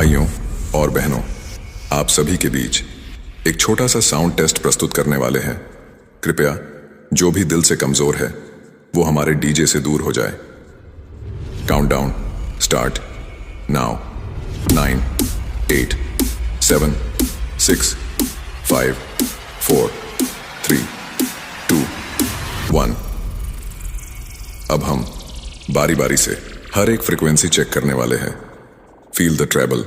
भाइयों और बहनों, आप सभी के बीच एक छोटा सा साउंड टेस्ट प्रस्तुत करने वाले हैं। कृपया जो भी दिल से कमजोर है वो हमारे डीजे से दूर हो जाए। Countdown start now. 9, 8, 7, 6, 5, 4, 3, 2, 1। अब हम बारी बारी से हर एक फ्रीक्वेंसी चेक करने वाले हैं। Feel the treble.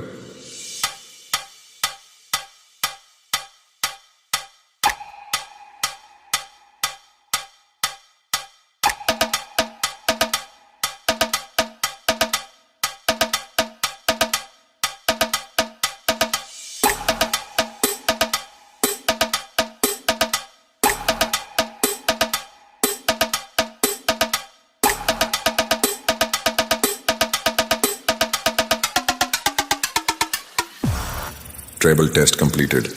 Treble test completed.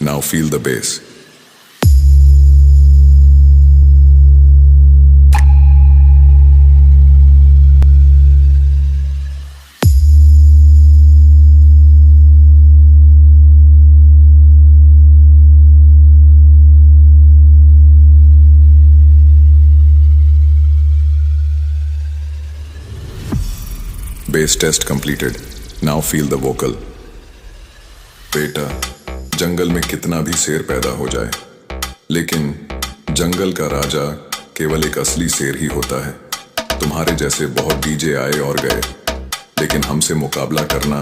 Now feel the bass. Bass test completed. Now feel the vocal. बेटा, जंगल में कितना भी शेर पैदा हो जाए, लेकिन जंगल का राजा केवल एक असली शेर ही होता है। तुम्हारे जैसे बहुत डीजे आए और गए, लेकिन हमसे मुकाबला करना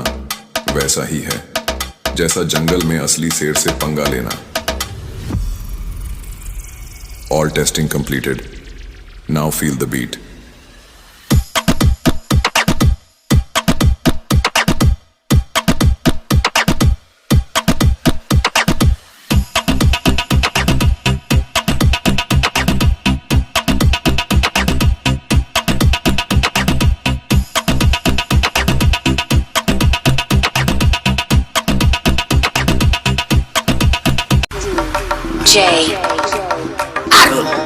वैसा ही है जैसा जंगल में असली शेर से पंगा लेना। All testing completed. Now feel the beat. J. Arun.